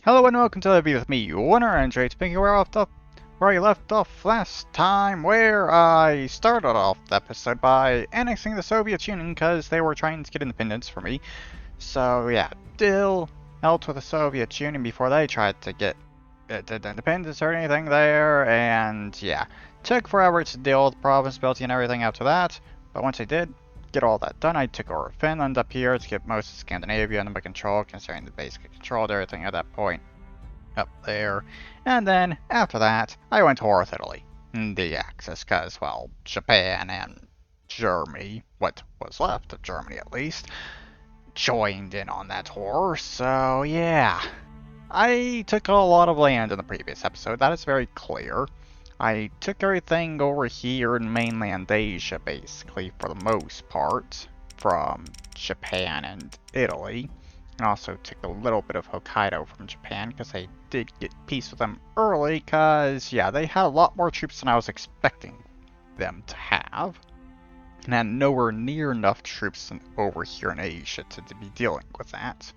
Hello and welcome to the video with me, Winner and Jay. Speaking where I left off last time, where I started off the episode by annexing the Soviet Union because they were trying to get independence from me. So yeah, still held with the Soviet Union before they tried to get independence or anything there, and yeah, took forever to deal with province building and everything after that. But once I did get all that done, I took over Finland up here to get most of Scandinavia under my control, considering they basically controlled everything at that point up there. And then, after that, I went to war with Italy. The Axis, because, well, Japan and Germany, what was left of Germany at least, joined in on that war, so yeah. I took a lot of land in the previous episode, that is very clear. I took everything over here in mainland Asia, basically, for the most part, from Japan and Italy. And also took a little bit of Hokkaido from Japan, because I did get peace with them early, because, yeah, they had a lot more troops than I was expecting them to have. And had nowhere near enough troops over here in Asia to be dealing with that.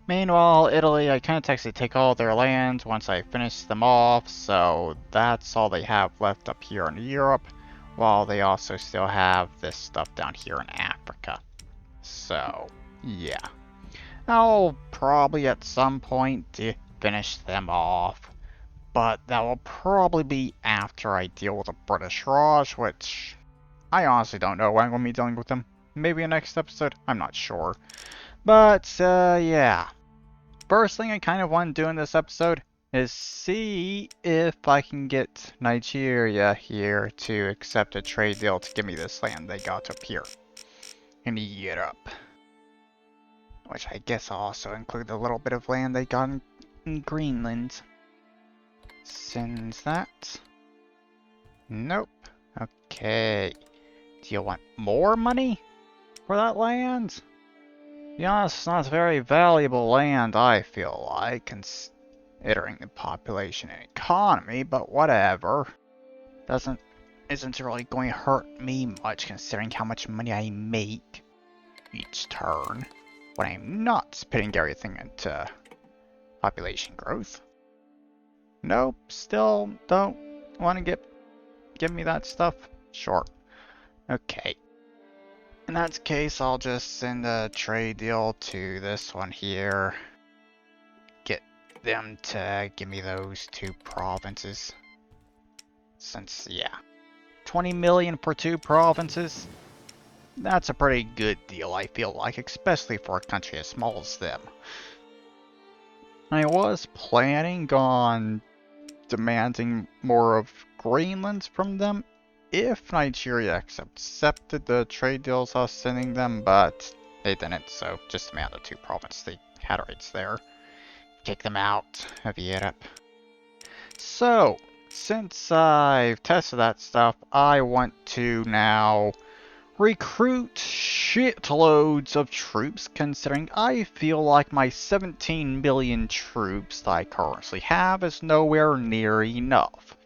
Meanwhile, Italy, I kind of actually take all their land once I finish them off, so that's all they have left up here in Europe, while they also still have this stuff down here in Africa. So, yeah. I'll probably at some point finish them off, but that will probably be after I deal with the British Raj, which I honestly don't know when I'm going to be dealing with them. Maybe in the next episode? I'm not sure. But, yeah. First thing I kind of want to do in this episode is see if I can get Nigeria here to accept a trade deal to give me this land they got up here in Europe. Which I guess will also include a little bit of land they got in Greenland. Sends that. Nope. Okay. Do you want more money for that land? To be honest, it's not very valuable land, I feel like, considering the population and economy, but whatever. Isn't really going to hurt me much, considering how much money I make each turn, when I'm not spitting everything into population growth. Nope, still don't want to give me that stuff? Sure. Okay. In that case, I'll just send a trade deal to this one here. Get them to give me those two provinces. Since, yeah, 20 million for two provinces. That's a pretty good deal, I feel like, especially for a country as small as them. I was planning on demanding more of Greenland from them if Nigeria accepted the trade deals I was sending them, but they didn't, so just demand the two provinces they had rights there. Kick them out of Europe. So, since I've tested that stuff, I want to now recruit shitloads of troops, considering I feel like my 17 million troops that I currently have is nowhere near enough.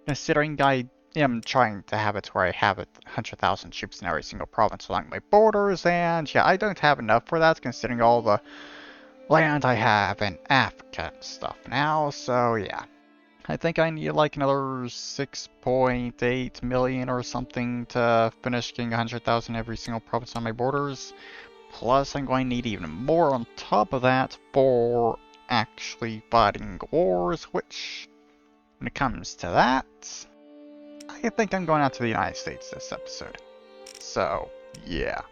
Considering I am trying to have it where I have 100,000 troops in every single province along my borders, and yeah, I don't have enough for that considering all the land I have in Africa and stuff now, so yeah. I think I need like another 6.8 million or something to finish getting 100,000 every single province on my borders. Plus, I'm going to need even more on top of that for actually fighting wars, which, when it comes to that, I think I'm going out to the United States this episode. So, yeah.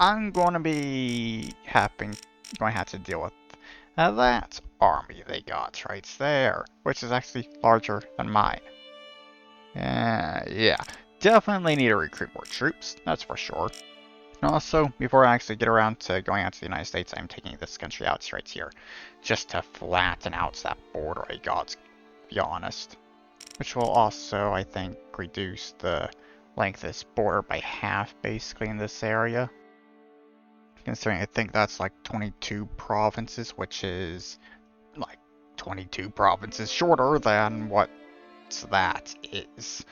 I'm going to be going to have to deal with that army they got right there, which is actually larger than mine. Yeah, definitely need to recruit more troops, that's for sure. And also, before I actually get around to going out to the United States, I'm taking this country out right here, just to flatten out that border I got, to be honest. Which will also, I think, reduce the length of this border by half, basically, in this area. Considering I think that's like 22 provinces, which is like 22 provinces shorter than what that is.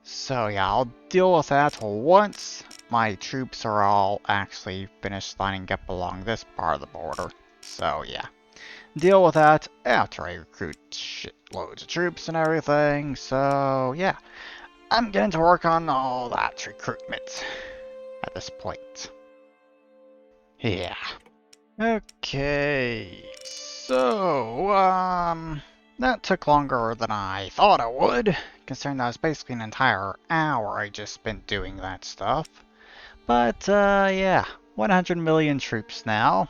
So yeah, I'll deal with that once my troops are all actually finished lining up along this part of the border. So yeah, deal with that after I recruit shitloads of troops and everything. So yeah, I'm getting to work on all that recruitment at this point. Yeah. Okay, so, that took longer than I thought it would, considering that was basically an entire hour I just spent doing that stuff. But, yeah, 100 million troops now.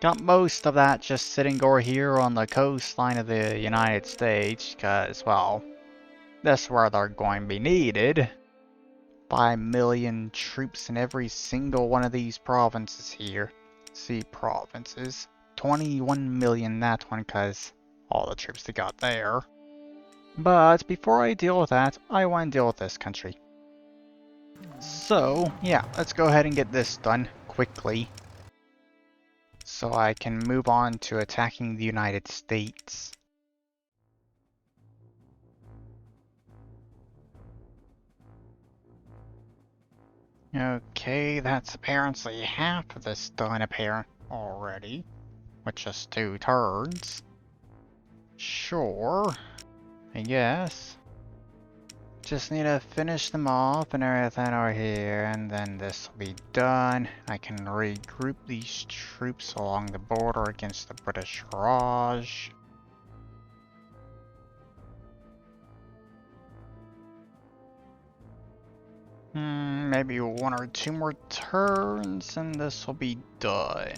Got most of that just sitting over here on the coastline of the United States, because, well, that's where they're going to be needed. 5 million troops in every single one of these provinces here. See, provinces. 21 million that one, because all the troops they got there. But before I deal with that, I want to deal with this country. So, yeah, let's go ahead and get this done quickly. So I can move on to attacking the United States. Okay, that's apparently half of this done already. With just 2 turns. Sure, I guess. Just need to finish them off and everything over here, and then this will be done. I can regroup these troops along the border against the British Raj. Maybe 1 or 2 more turns, and this will be done.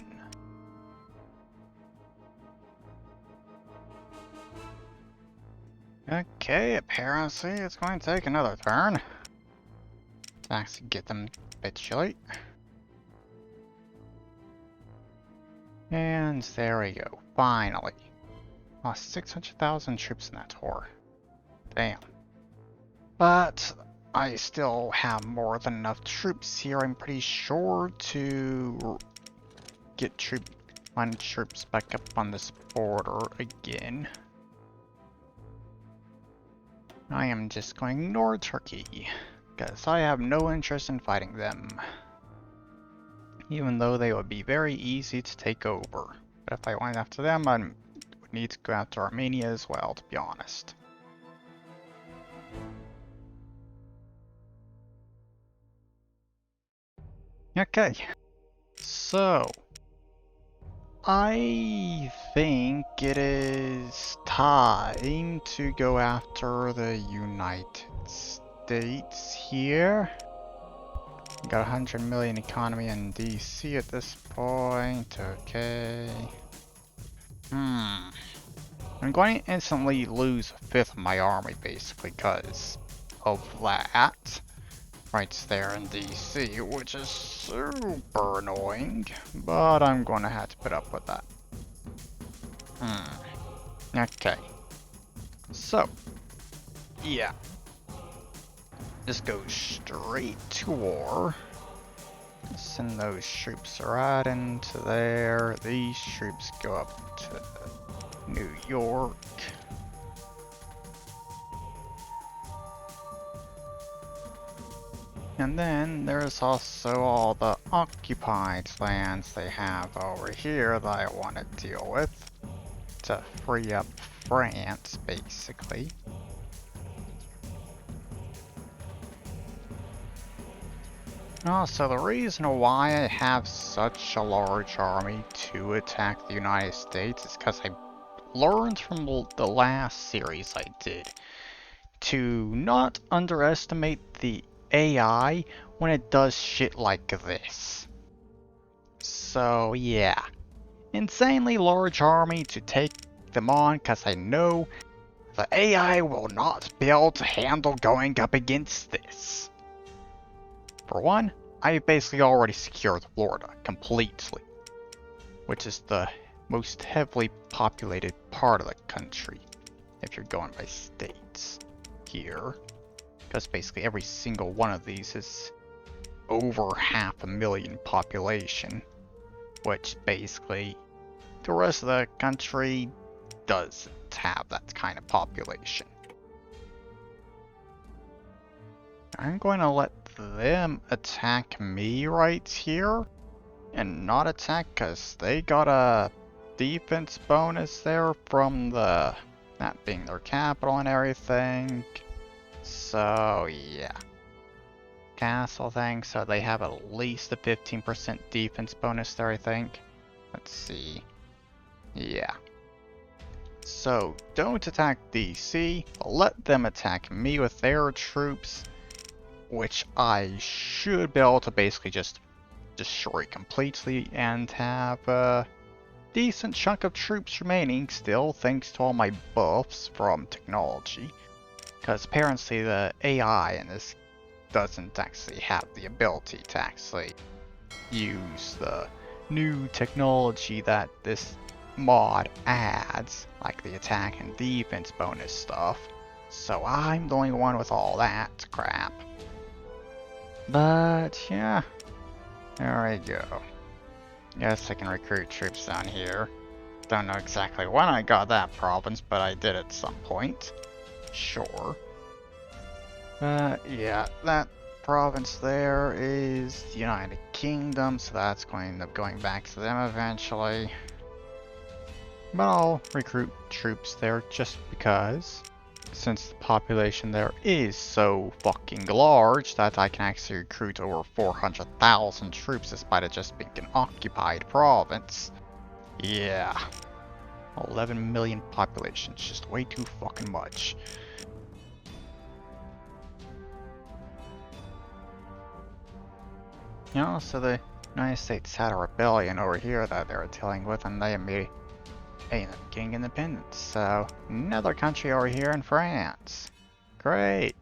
Okay, apparently it's going to take another turn to actually get them a bit chilly. And there we go, finally. Lost 600,000 troops in that tour. Damn. But I still have more than enough troops here, I'm pretty sure, to get troops back up on this border again. I am just going to ignore Turkey, because I have no interest in fighting them. Even though they would be very easy to take over. But if I went after them, I would need to go after Armenia as well, to be honest. Okay, so I think it is time to go after the United States here. Got 100 million economy in DC at this point. Okay. I'm going to instantly lose a fifth of my army basically because of that. Right there in DC, which is super annoying, but I'm going to have to put up with that. Okay. So, yeah. Just go straight to war. Send those troops right into there. These troops go up to New York. And then there's also all the occupied lands they have over here that I want to deal with to free up France, basically. Also, the reason why I have such a large army to attack the United States is because I learned from the last series I did to not underestimate the AI when it does shit like this. So yeah, insanely large army to take them on because I know the AI will not be able to handle going up against this. For one, I basically already secured Florida completely, which is the most heavily populated part of the country if you're going by states here. Because basically every single one of these is over 500,000 population, which basically the rest of the country doesn't have that kind of population. I'm going to let them attack me right here and not attack because they got a defense bonus there from the that being their capital and everything. So yeah. Castle thing, so they have at least a 15% defense bonus there, I think. Let's see. Yeah. So don't attack DC, let them attack me with their troops, which I should be able to basically just destroy completely and have a decent chunk of troops remaining still, thanks to all my buffs from technology. Because apparently the AI in this doesn't actually have the ability to actually use the new technology that this mod adds, like the attack and defense bonus stuff. So I'm the only one with all that crap. But yeah, there we go. Yes, I can recruit troops down here. Don't know exactly when I got that province, but I did at some point. Sure. Yeah, that province there is the United Kingdom, so that's going to end up going back to them eventually. But I'll recruit troops there just because, since the population there is so fucking large that I can actually recruit over 400,000 troops despite it just being an occupied province. Yeah. 11 million population, it's just way too fucking much. You know, so the United States had a rebellion over here that they were dealing with, and they immediately ended up getting independence. So, another country over here in France. Great.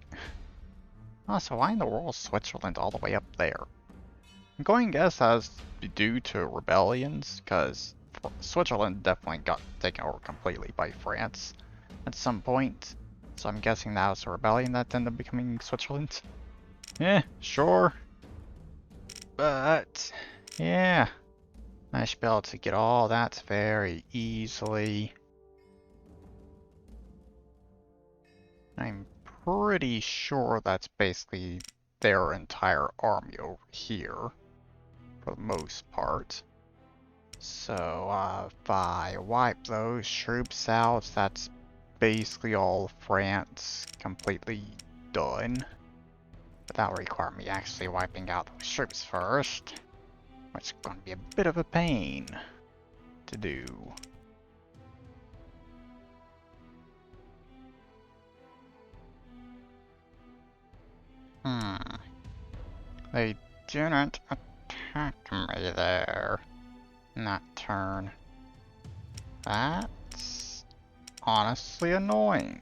Also, why in the world is Switzerland all the way up there? I'm going to guess that's due to rebellions, because Switzerland definitely got taken over completely by France at some point. So I'm guessing that was a rebellion that ended up becoming Switzerland. Yeah, sure. But, yeah. I should be able to get all that very easily. I'm pretty sure that's basically their entire army over here, for the most part. So, if I wipe those troops out, that's basically all France completely done. But that will require me actually wiping out those troops first, which is going to be a bit of a pain to do. They didn't attack me there in that turn. That's honestly annoying,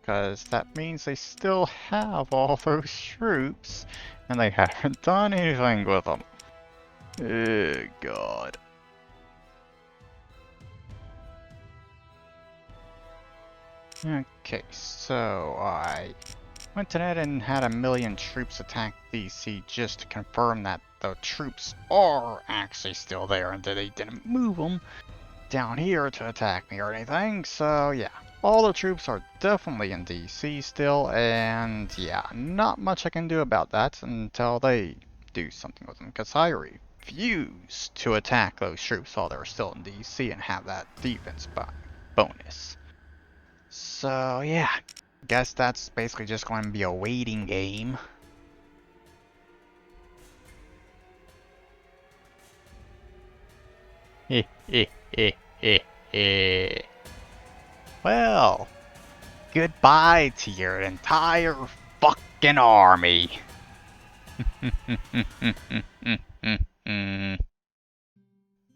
because that means they still have all those troops, and they haven't done anything with them. Oh god. Okay, so I went ahead and had 1 million troops attack DC just to confirm that the troops are actually still there and that they didn't move them down here to attack me or anything. So yeah, all the troops are definitely in DC still, and yeah, not much I can do about that until they do something with them, because I refuse to attack those troops while they're still in DC and have that defense bonus. So yeah, guess that's basically just going to be a waiting game. Well, goodbye to your entire fucking army.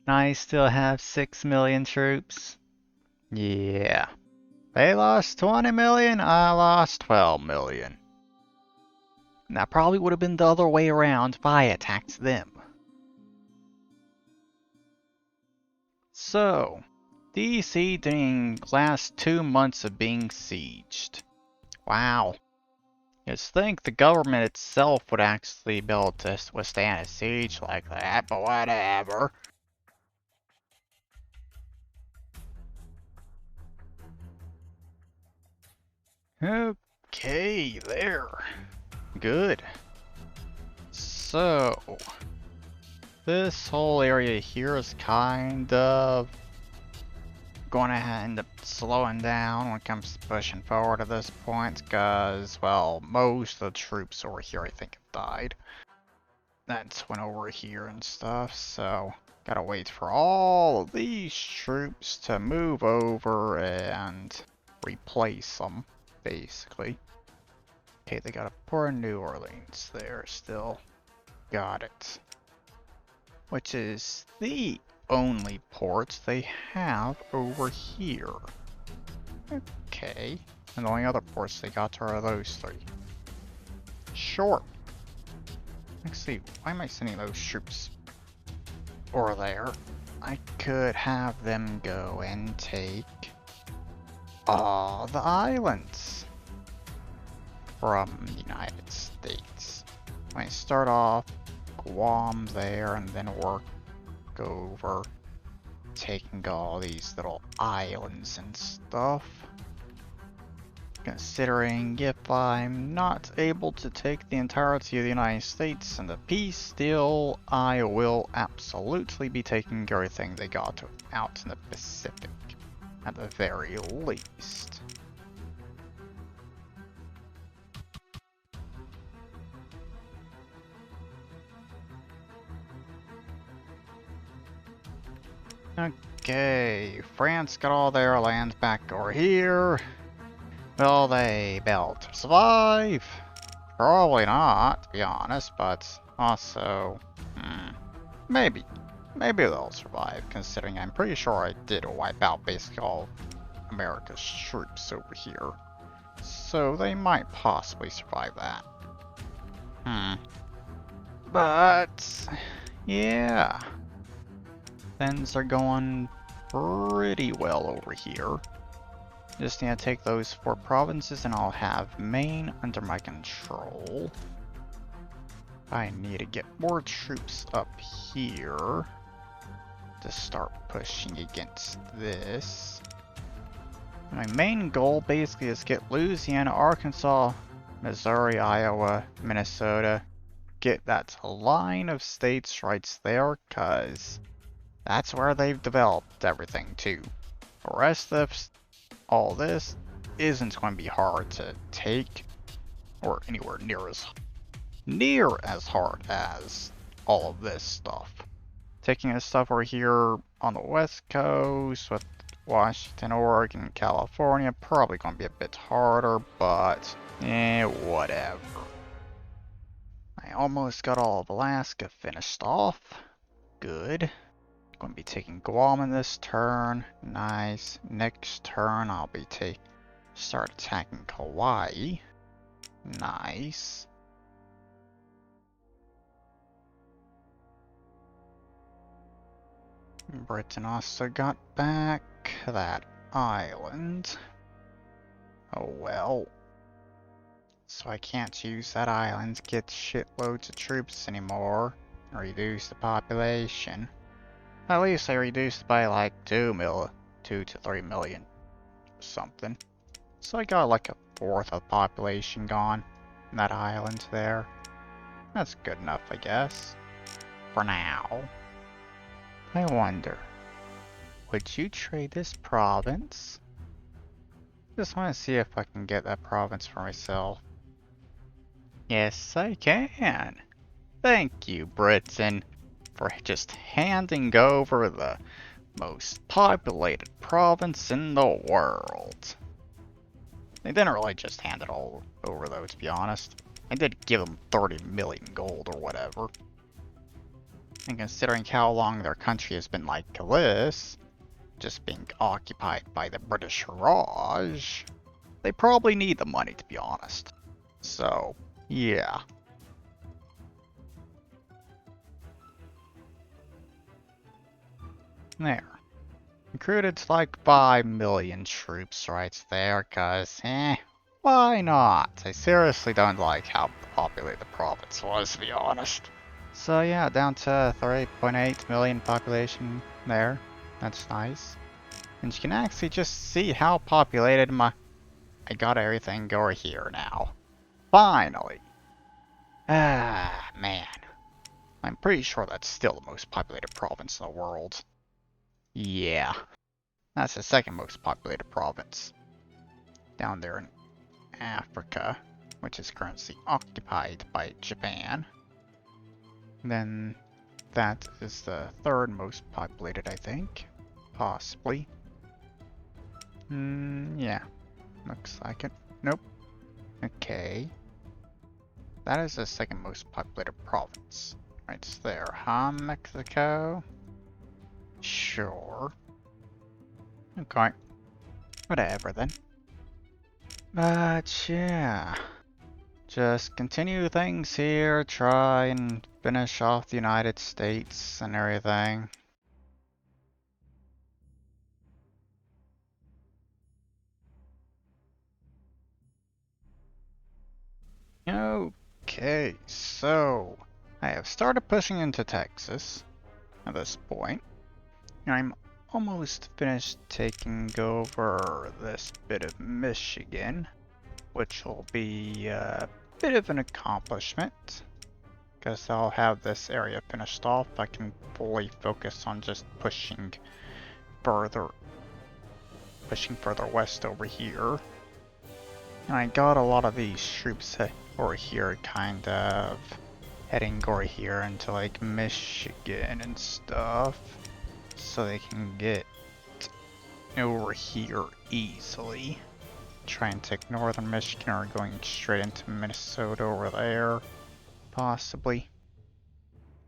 I still have 6 million troops. Yeah. They lost 20 million, I lost 12 million. That probably would have been the other way around if I attacked them. So, DC during last 2 months of being sieged. Wow. You'd think the government itself would actually be able to withstand a siege like that, but whatever. Okay, there. Good. So, this whole area here is kind of going to end up slowing down when it comes to pushing forward at this point, because, well, most of the troops over here I think have died. That's went over here and stuff, so gotta wait for all of these troops to move over and replace them, basically. Okay, they got a poor New Orleans there still. Got it. Which is the only ports they have over here. Okay. And the only other ports they got are those three. Sure. Actually, why am I sending those troops over there? I could have them go and take all the islands from the United States. I start off Guam there and then work over taking all these little islands and stuff. Considering if I'm not able to take the entirety of the United States and the peace deal, I will absolutely be taking everything they got out in the Pacific, at the very least. Okay, France got all their lands back over here. Will they be able to survive? Probably not, to be honest, but also, maybe. Maybe they'll survive, considering I'm pretty sure I did wipe out basically all America's troops over here. So they might possibly survive that. But, yeah. Things are going pretty well over here. Just need to take those 4 provinces and I'll have Maine under my control. I need to get more troops up here to start pushing against this. My main goal basically is get Louisiana, Arkansas, Missouri, Iowa, Minnesota. Get that line of states right there, cause that's where they've developed everything too. The rest of all this isn't going to be hard to take, or anywhere near as hard as all of this stuff. Taking this stuff over here on the west coast with Washington, Oregon, California, probably going to be a bit harder, but whatever. I almost got all of Alaska finished off. Good. Going to be taking Guam in this turn. Nice. Next turn I'll be start attacking Hawaii. Nice. Britain also got back that island. Oh well. So I can't use that island to get shitloads of troops anymore. Reduce the population. At least I reduced it by like 2 to 3 million or something. So I got like a fourth of the population gone in that island there. That's good enough, I guess. For now. I wonder, would you trade this province? Just want to see if I can get that province for myself. Yes, I can. Thank you, Britain, for just handing over the most populated province in the world. They didn't really just hand it all over though, to be honest. I did give them 30 million gold or whatever. And considering how long their country has been like this, just being occupied by the British Raj, they probably need the money, to be honest. So, yeah. There. Recruited like 5 million troops right there, cause, why not? I seriously don't like how populated the province was, to be honest. So yeah, down to 3.8 million population there. That's nice. And you can actually just see how populated I got everything over here now. Finally. Ah, man. I'm pretty sure that's still the most populated province in the world. Yeah. That's the second most populated province. Down there in Africa, which is currently occupied by Japan. Then that is the third most populated, I think. Possibly. Yeah. Looks like it. Nope. Okay. That is the second most populated province. Right there, huh, Mexico? Sure. Okay. Whatever then. But yeah. Just continue things here, try and finish off the United States and everything. Okay, so I have started pushing into Texas at this point. I'm almost finished taking over this bit of Michigan, which will be a bit of an accomplishment, because I'll have this area finished off. I can fully focus on just pushing further west over here. And I got a lot of these troops over here kind of heading over here into like Michigan and stuff, so they can get over here easily. Try and take northern Michigan or going straight into Minnesota over there, possibly.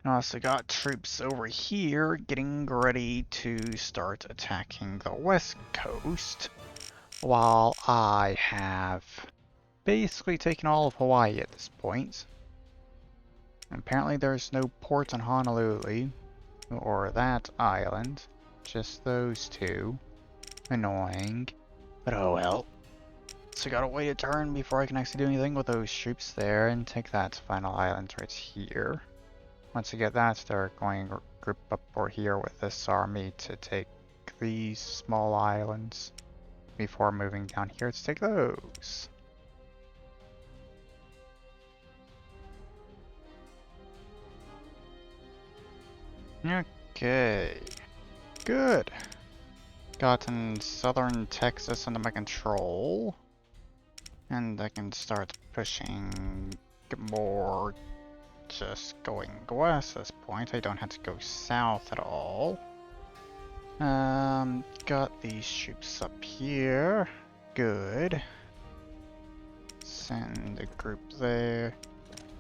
I also got troops over here getting ready to start attacking the west coast, while I have basically taken all of Hawaii at this point. Apparently there's no port on Honolulu, or that island, just those two. Annoying, but oh well. So gotta wait a turn before I can actually do anything with those troops there and take that final island right here. Once I get that, they're going to group up over here with this army to take these small islands before moving down here to take those. Okay, good. Gotten southern Texas under my control, and I can start pushing more, just going west at this point. I don't have to go south at all. Got these troops up here. Good. Send a group there.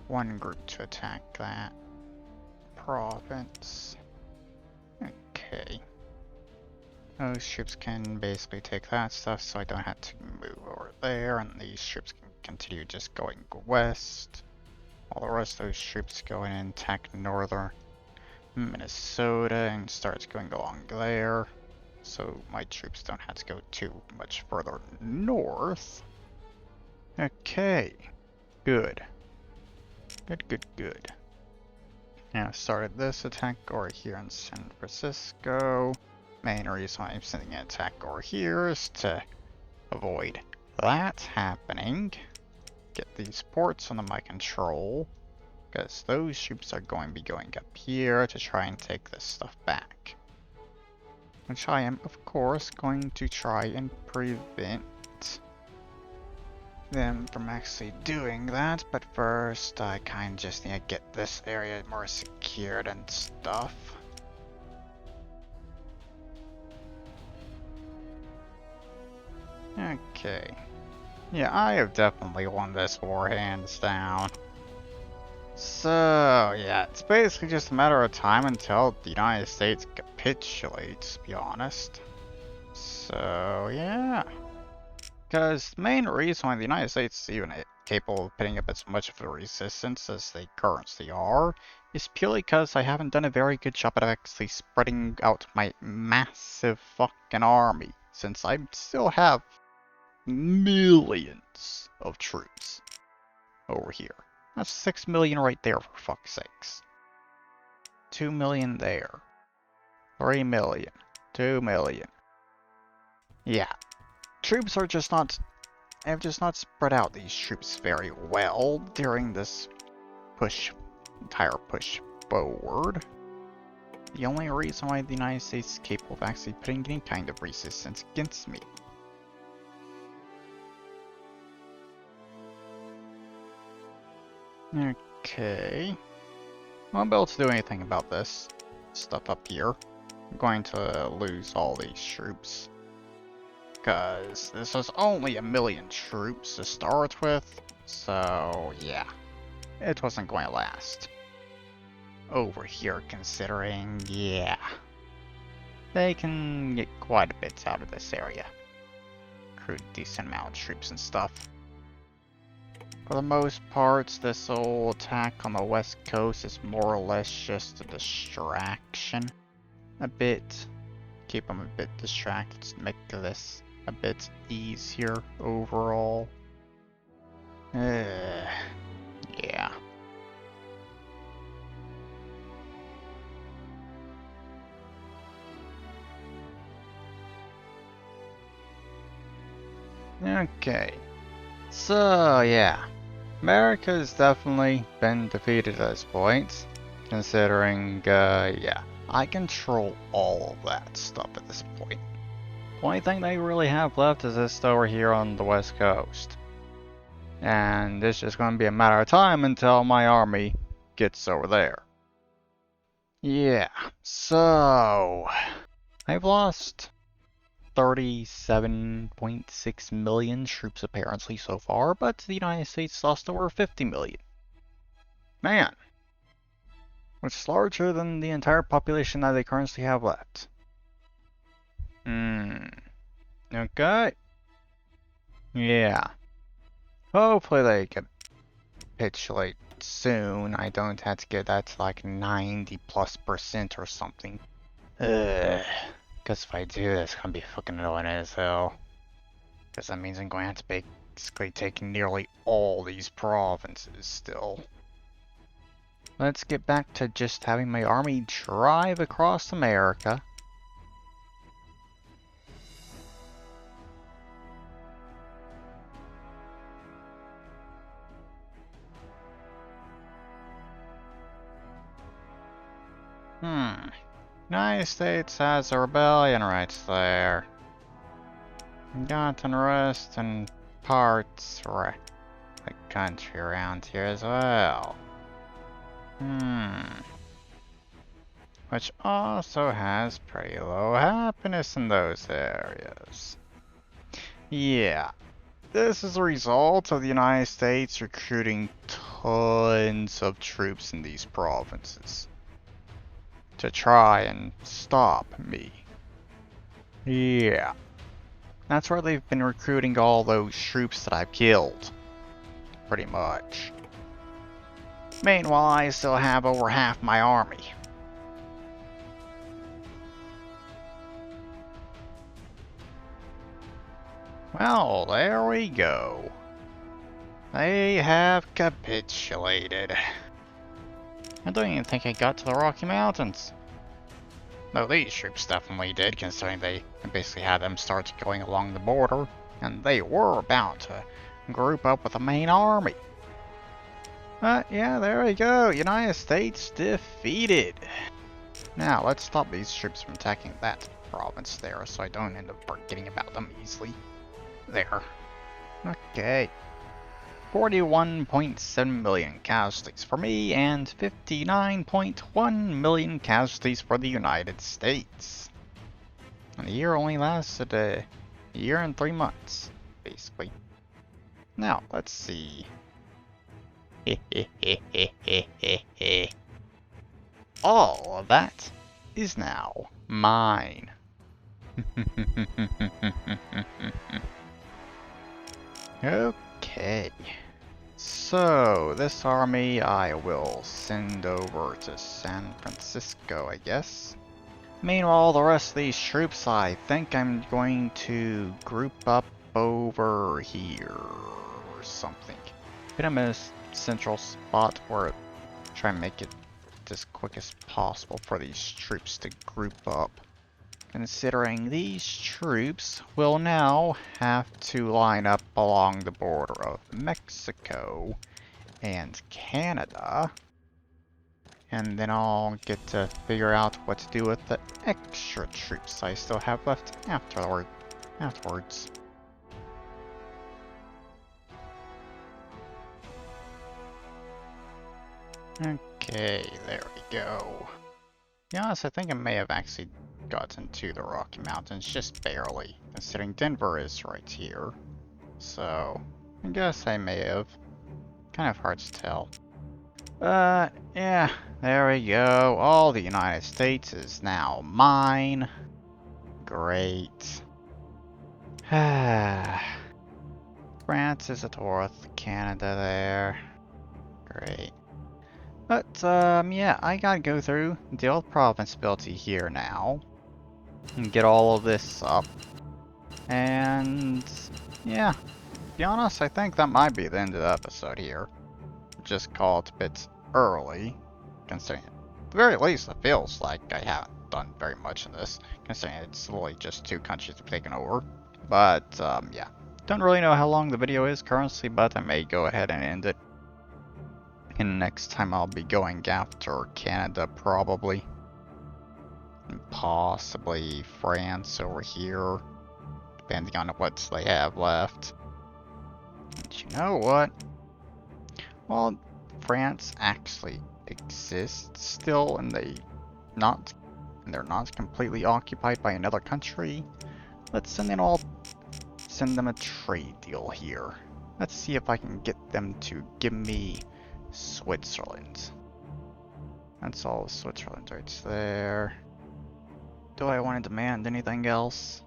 One group to attack that province. Okay. Those troops can basically take that stuff, so I don't have to move over there, and these troops can continue just going west. All the rest of those troops go in and attack northern Minnesota and starts going along there, so my troops don't have to go too much further north. Okay, good. Good. Now started this attack over here in San Francisco. Main reason why I'm sending an attack over here is to avoid that happening. Get these ports under my control, because those troops are going to be going up here to try and take this stuff back. Which I am, of course, going to try and prevent them from actually doing that, but first I kind of just need to get this area more secured and stuff. Okay. Yeah, I have definitely won this war hands down. So, yeah, it's basically just a matter of time until the United States capitulates, to be honest. So, yeah. Because the main reason why the United States is even capable of putting up as much of a resistance as they currently are is purely because I haven't done a very good job at actually spreading out my massive fucking army, since I still have millions of troops over here. That's 6 million right there, for fuck's sakes. 2 million there. 3 million. 2 million. Yeah. Troops are just not... I've just not spread out these troops very well during this entire push forward. The only reason why the United States is capable of actually putting any kind of resistance against me. Okay. I won't be able to do anything about this stuff up here. I'm going to lose all these troops. Because this was only 1 million troops to start with. So, yeah. It wasn't going to last. Over here, considering, yeah. They can get quite a bit out of this area. Recruit a decent amount of troops and stuff. For the most part, this whole attack on the west coast is more or less just a distraction. A bit. Keep them a bit distracted to make this a bit easier overall. Yeah. Okay. So, yeah. America's definitely been defeated at this point. Considering, yeah. I control all of that stuff at this point. The only thing they really have left is this over here on the west coast. And it's just going to be a matter of time until my army gets over there. Yeah, so I've lost 37.6 million troops apparently so far, but the United States lost over 50 million. Man, which is larger than the entire population that they currently have left. Okay. Yeah. Hopefully they capitulate soon. I don't have to get that to like 90+% or something. Because if I do, that's gonna be fucking annoying as hell. Because that means I'm going to have to basically take nearly all these provinces still. Let's get back to just having my army drive across America. United States has a rebellion right there. Got unrest in parts of the country around here as well. Which also has pretty low happiness in those areas. Yeah. This is a result of the United States recruiting tons of troops in these provinces to try and stop me. Yeah. That's where they've been recruiting all those troops that I've killed. Pretty much. Meanwhile, I still have over half my army. Well, there we go. They have capitulated. I don't even think I got to the Rocky Mountains. Though these troops definitely did, considering they basically had them start going along the border, and they were about to group up with the main army. But yeah, there we go. United States defeated. Now, let's stop these troops from attacking that province there, so I don't end up forgetting about them easily. There. Okay. 41.7 million casualties for me, and 59.1 million casualties for the United States. And the year only lasted a year and 3 months, basically. Now, let's see. All of that is now mine. Okay. So, this army I will send over to San Francisco, I guess. Meanwhile, the rest of these troops, I think I'm going to group up over here or something. Put them in a central spot where try and make it as quick as possible for these troops to group up. Considering these troops will now have to line up along the border of Mexico and Canada. And then I'll get to figure out what to do with the extra troops I still have left afterwards. Okay, there we go. To be honest, I think I may have actually gotten to the Rocky Mountains, just barely, considering Denver is right here. So, I guess I may have. Kind of hard to tell. Yeah, there we go. All the United States is now mine. Great. France is at North, Canada there. Great. But, yeah, I gotta go through the old province ability here now. And get all of this up. And, yeah, to be honest, I think that might be the end of the episode here. Just call it a bit early, considering at the very least it feels like I haven't done very much in this, considering it's literally just 2 countries have taken over. But, yeah. Don't really know how long the video is currently, but I may go ahead and end it. And next time I'll be going after Canada, probably. And possibly France over here, depending on what they have left. And you know what? Well, France actually exists still, and they're not completely occupied by another country. Let's send them a trade deal here. Let's see if I can get them to give me Switzerland. That's all of Switzerland right there. Do I want to demand anything else?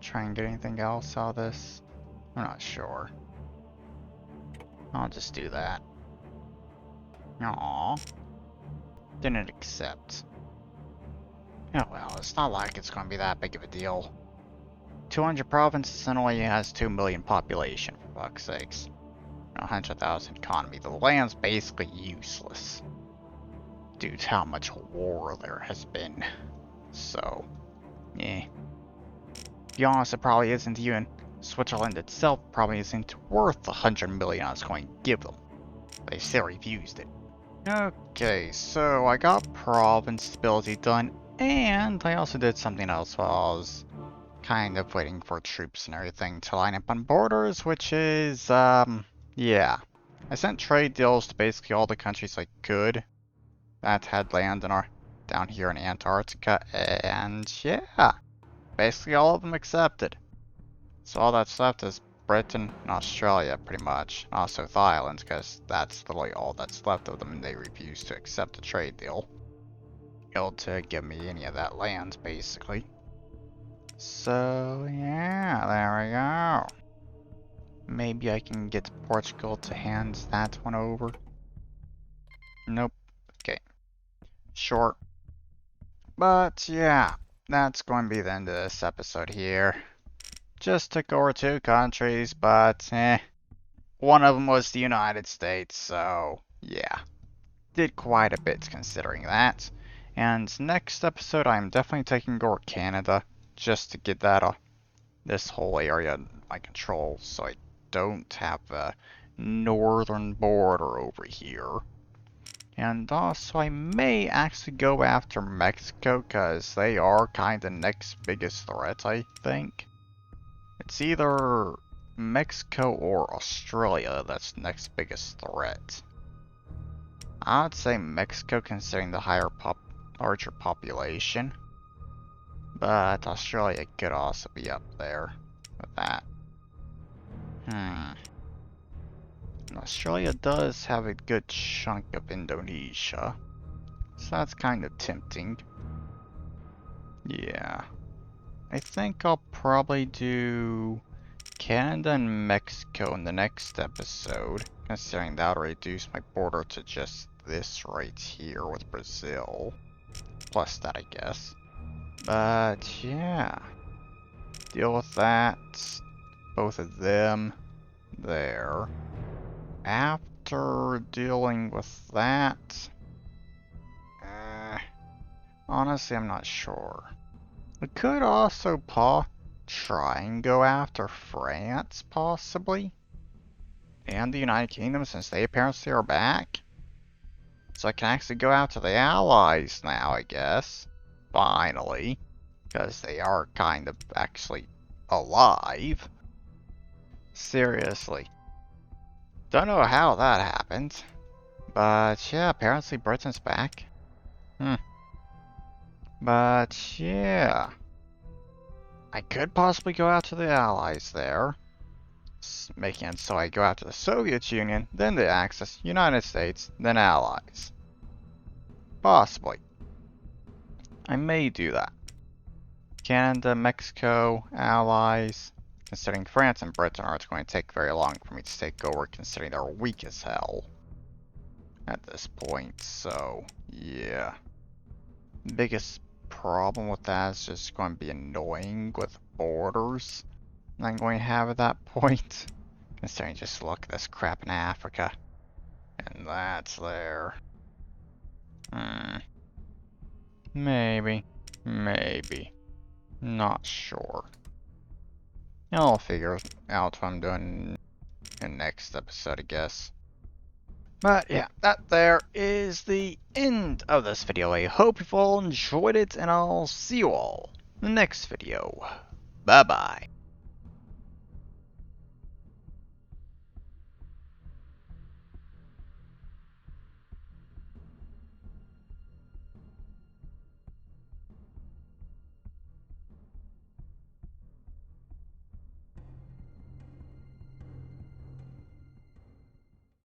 Try and get anything else out of this? I'm not sure. I'll just do that. Aww. Didn't accept. Oh well, it's not like it's gonna be that big of a deal. 200 provinces and only has 2 million population, for fuck's sakes. 100,000 economy. The land's basically useless due to how much war there has been. So, yeah. To be honest, it probably isn't even. Switzerland itself probably isn't worth the 100 million I was going to give them. They still refused it. Okay, so I got province stability done, and I also did something else while I was kind of waiting for troops and everything to line up on borders, which is, yeah. I sent trade deals to basically all the countries I could that had land down here in Antarctica, and yeah, basically all of them accepted. So all that's left is Britain and Australia, pretty much. Also the islands, because that's literally all that's left of them, and they refuse to accept a trade deal. Able to give me any of that land, basically. So, yeah, there we go. Maybe I can get Portugal to hand that one over. Nope. Okay. Sure. But, yeah, that's going to be the end of this episode here. Just took over 2 countries, but, one of them was the United States, so, yeah. Did quite a bit considering that. And next episode, I'm definitely taking over Canada, just to get that, this whole area in my control, so I don't have a northern border over here. And also, I may actually go after Mexico, because they are kind of next biggest threat, I think. It's either Mexico or Australia that's next biggest threat. I would say Mexico, considering the larger population. But Australia could also be up there with that. And Australia does have a good chunk of Indonesia, so that's kind of tempting. Yeah. I think I'll probably do Canada and Mexico in the next episode, considering that'll reduce my border to just this right here with Brazil. Plus that, I guess. But yeah, deal with that. Both of them there. After dealing with that, honestly, I'm not sure. We could also try and go after France, possibly, and the United Kingdom, since they apparently are back. So I can actually go out to the Allies now, I guess. Finally. Because they are kind of actually alive. Seriously. Don't know how that happened. But yeah, apparently Britain's back. But yeah. I could possibly go out to the Allies there. Making it so I go out to the Soviet Union, then the Axis, United States, then Allies. Possibly. I may do that. Canada, Mexico, Allies. Considering France and Britain aren't going to take very long for me to take over, considering they're weak as hell at this point, so yeah. Biggest problem with that is just going to be annoying with borders I'm going to have at that point. Considering just look at this crap in Africa. And that's there. Maybe. Maybe. Not sure. I'll figure out what I'm doing in the next episode, I guess. But yeah, that there is the end of this video. I hope you've all enjoyed it, and I'll see you all in the next video. Bye-bye.